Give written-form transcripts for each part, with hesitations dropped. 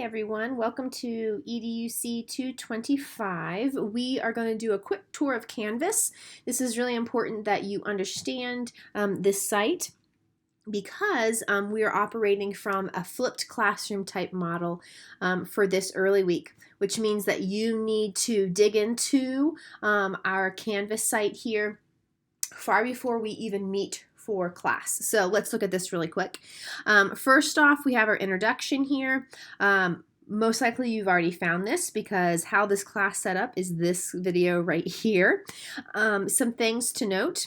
everyone, welcome to EDUC 225. We are going to do a quick tour of Canvas. This is really important that you understand this site because we are operating from a flipped classroom type model for this early week, which means that you need to dig into our Canvas site here far before we even meet for class. So let's look at this really quick. First off, we have our introduction here. Most likely you've already found this because how this class set up is this video right here. Some things to note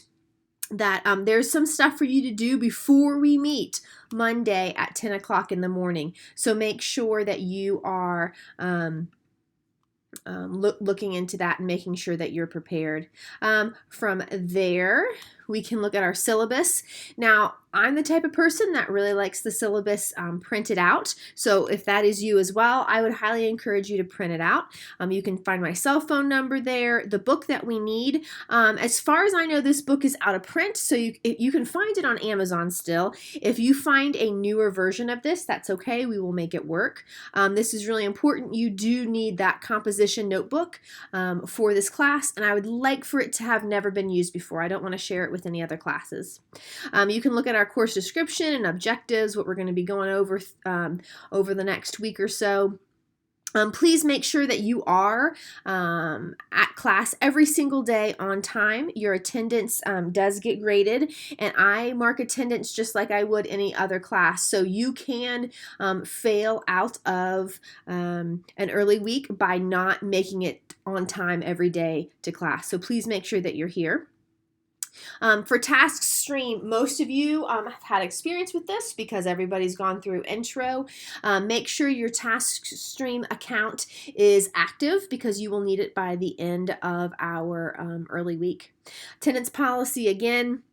that there's some stuff for you to do before we meet Monday at 10 o'clock in the morning. So make sure that you are looking into that and making sure that you're prepared. From there, we can look at our syllabus. Now, I'm the type of person that really likes the syllabus printed out. So if that is you as well, I would highly encourage you to print it out. You can find my cell phone number there, the book that we need. As far as I know, this book is out of print, so you can find it on Amazon still. If you find a newer version of this, that's okay. We will make it work. This is really important. You do need that composition notebook for this class, and I would like for it to have never been used before. I don't want to share it with any other classes. You can look at our course description and objectives, what we're going to be going over over the next week or so. Please make sure that you are at class every single day on time. Your attendance does get graded, and I mark attendance just like I would any other class. So you can fail out of an early week by not making it on time every day to class. So please make sure that you're here. For task stream, most of you have had experience with this because everybody's gone through intro. Make sure your task stream account is active because you will need it by the end of our early week. Attendance policy, again,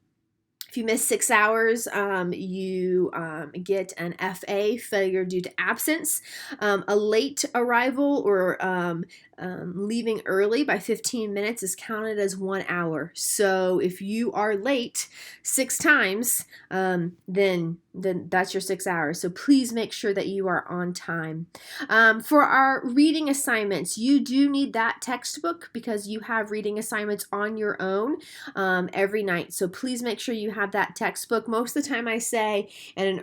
if you miss 6 hours, you get an FA, failure due to absence. A late arrival or leaving early by 15 minutes is counted as 1 hour. So if you are late 6 times, then that's your 6 hours. So please make sure that you are on time. For our reading assignments, you do need that textbook because you have reading assignments on your own every night. So please make sure you have that textbook. Most of the time I say in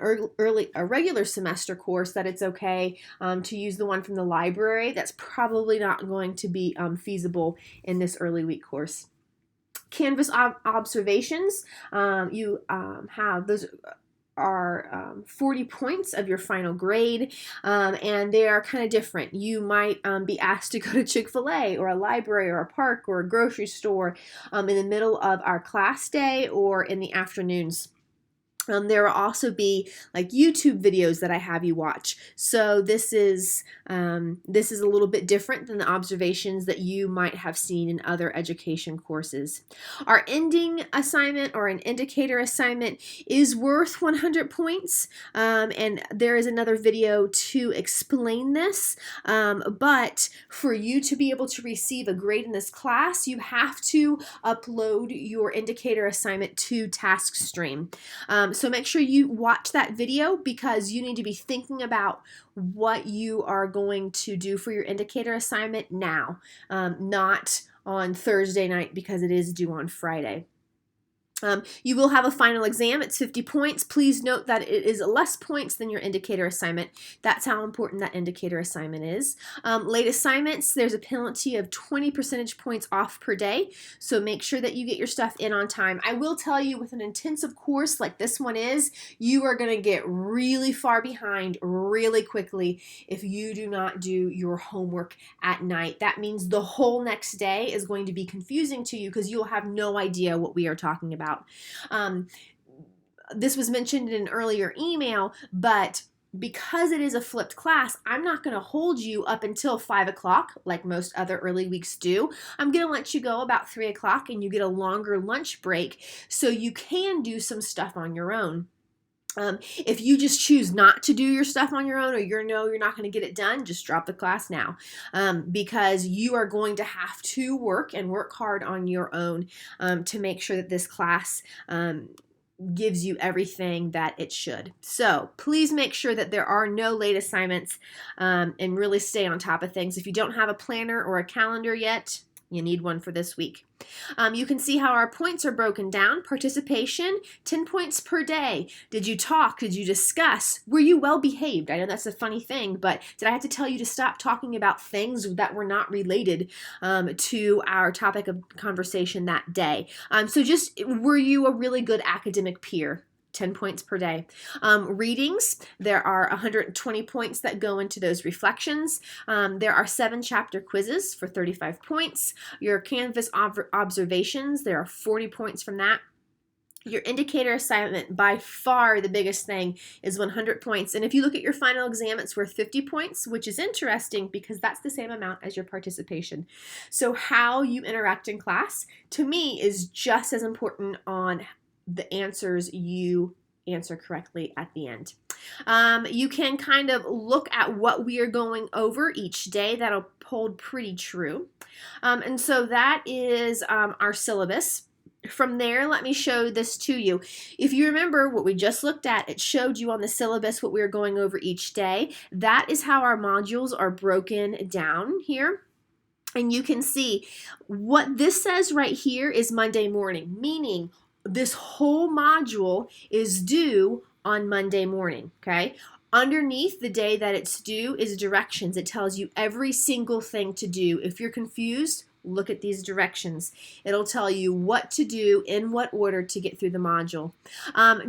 a regular semester course that it's okay to use the one from the library. That's probably not going to be feasible in this early week course. Canvas observations, you have those are 40 points of your final grade, and they are kind of different. You might be asked to go to Chick-fil-A or a library or a park or a grocery store in the middle of our class day or in the afternoons. There will also be like YouTube videos that I have you watch. So this is a little bit different than the observations that you might have seen in other education courses. Our ending assignment or an indicator assignment is worth 100 points, and there is another video to explain this. But for you to be able to receive a grade in this class, you have to upload your indicator assignment to TaskStream. So make sure you watch that video because you need to be thinking about what you are going to do for your indicator assignment now, not on Thursday night because it is due on Friday. You will have a final exam. It's 50 points. Please note that it is less points than your indicator assignment. That's how important that indicator assignment is. Late assignments, there's a penalty of 20 percentage points off per day, so make sure that you get your stuff in on time. I will tell you, with an intensive course like this one is, you are going to get really far behind really quickly if you do not do your homework at night. That means the whole next day is going to be confusing to you because you'll have no idea what we are talking about. This was mentioned in an earlier email, but because it is a flipped class, I'm not going to hold you up until 5 o'clock like most other early weeks do. I'm going to let you go about 3 o'clock and you get a longer lunch break so you can do some stuff on your own. If you just choose not to do your stuff on your own or you're not going to get it done, just drop the class now because you are going to have to work hard on your own to make sure that this class gives you everything that it should. So please make sure that there are no late assignments, and really stay on top of things. If you don't have a planner or a calendar yet, you need one for this week. You can see how our points are broken down. Participation, 10 points per day. Did you talk? Did you discuss? Were you well behaved? I know that's a funny thing, but did I have to tell you to stop talking about things that were not related to our topic of conversation that day? So just, were you a really good academic peer? 10 points per day. Readings, there are 120 points that go into those reflections. There are 7 chapter quizzes for 35 points. Your Canvas observations, there are 40 points from that. Your indicator assignment, by far the biggest thing, is 100 points. And if you look at your final exam, it's worth 50 points, which is interesting because that's the same amount as your participation. So how you interact in class, to me, is just as important on the answers you answer correctly at the end. You can kind of look at what we are going over each day. That'll hold pretty true. And so that is our syllabus. From there, let me show this to you. If you remember what we just looked at, it showed you on the syllabus what we are going over each day. That is how our modules are broken down here. And you can see what this says right here is Monday morning, meaning this whole module is due on Monday morning, okay? Underneath the day that it's due is directions. It tells you every single thing to do. If you're confused, look at these directions. It'll tell you what to do in what order to get through the module.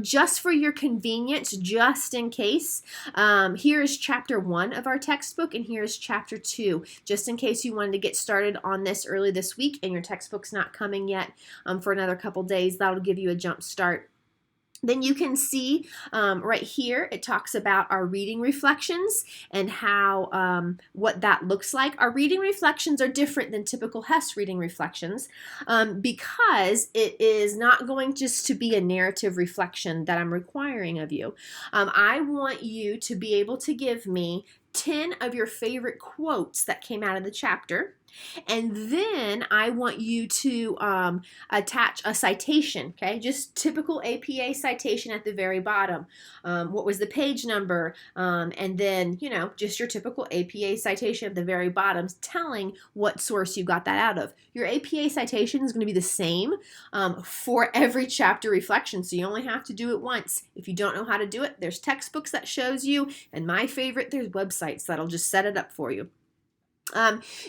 Just for your convenience, just in case, here is chapter 1 of our textbook, and here is chapter 2, just in case you wanted to get started on this early this week and your textbook's not coming yet for another couple days. That'll give you a jump start. Then you can see right here, it talks about our reading reflections and how what that looks like. Our reading reflections are different than typical Hess reading reflections because it is not going just to be a narrative reflection that I'm requiring of you. I want you to be able to give me 10 of your favorite quotes that came out of the chapter. And then I want you to attach a citation, okay? Just typical APA citation at the very bottom. What was the page number? And then, you know, just your typical APA citation at the very bottom telling what source you got that out of. Your APA citation is going to be the same for every chapter reflection, so you only have to do it once. If you don't know how to do it, there's textbooks that shows you, and my favorite, there's websites that'll just set it up for you.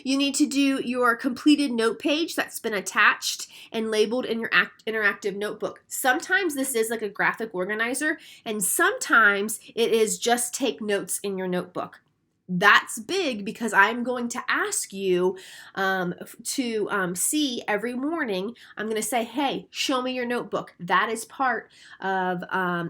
You need to do your completed note page that's been attached and labeled in your interactive notebook. Sometimes this is like a graphic organizer, and sometimes it is just take notes in your notebook. That's big because I'm going to ask you to see every morning. I'm going to say, hey, show me your notebook. That is part of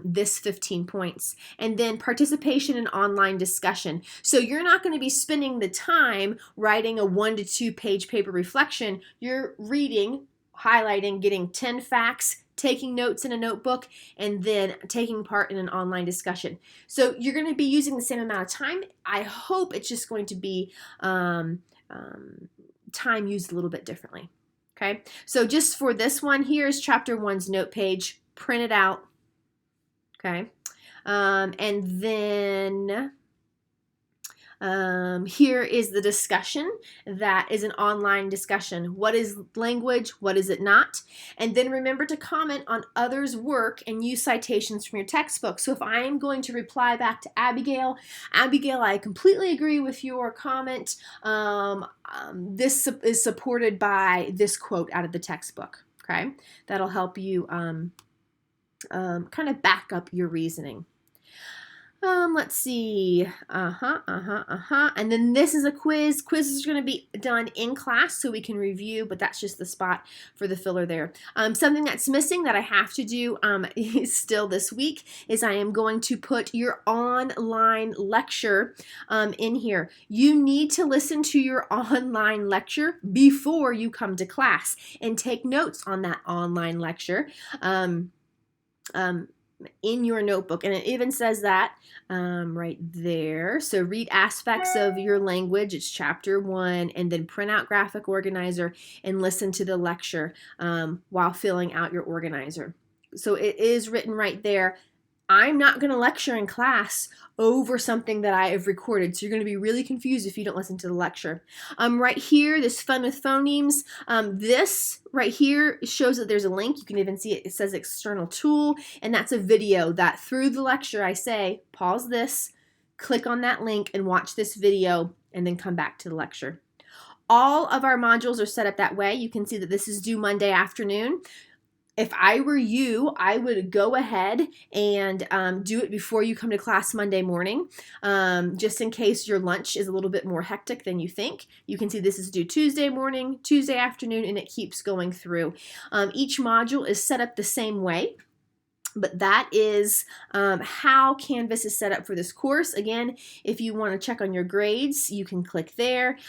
this 15 points. And then participation in online discussion. So you're not going to be spending the time writing a 1 to 2 page paper reflection. You're reading, highlighting, getting 10 facts, taking notes in a notebook, and then taking part in an online discussion. So you're going to be using the same amount of time. I hope it's just going to be time used a little bit differently. Okay, so just for this one, here's chapter 1's note page. Print it out. Okay, and then here is the discussion. That is an online discussion. What is language? What is it not? And then remember to comment on others' work and use citations from your textbook. So if I am going to reply back to Abigail, I completely agree with your comment. This is supported by this quote out of the textbook. Okay, that'll help you kind of back up your reasoning. Let's see. And then this is a quiz. Quizzes are going to be done in class so we can review, but that's just the spot for the filler there. Something that's missing that I have to do still this week is I am going to put your online lecture in here. You need to listen to your online lecture before you come to class and take notes on that online lecture. In your notebook, and it even says that right there. So read aspects of your language, it's chapter 1, and then print out graphic organizer and listen to the lecture while filling out your organizer. So it is written right there. I'm not going to lecture in class over something that I have recorded. So you're going to be really confused if you don't listen to the lecture. Right here, this Fun with Phonemes, this right here shows that there's a link. You can even see it. It says external tool, and that's a video that through the lecture I say, pause this, click on that link and watch this video, and then come back to the lecture. All of our modules are set up that way. You can see that this is due Monday afternoon. If I were you, I would go ahead and do it before you come to class Monday morning, just in case your lunch is a little bit more hectic than you think. You can see this is due Tuesday morning, Tuesday afternoon, and it keeps going through. Each module is set up the same way. But that is how Canvas is set up for this course. Again, if you want to check on your grades, you can click there.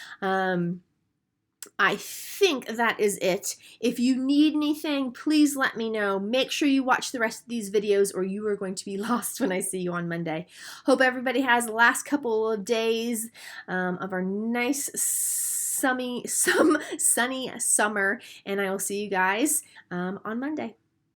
I think that is it. If you need anything, please let me know. Make sure you watch the rest of these videos or you are going to be lost when I see you on Monday. Hope everybody has the last couple of days of our nice sunny summer, and I will see you guys on Monday.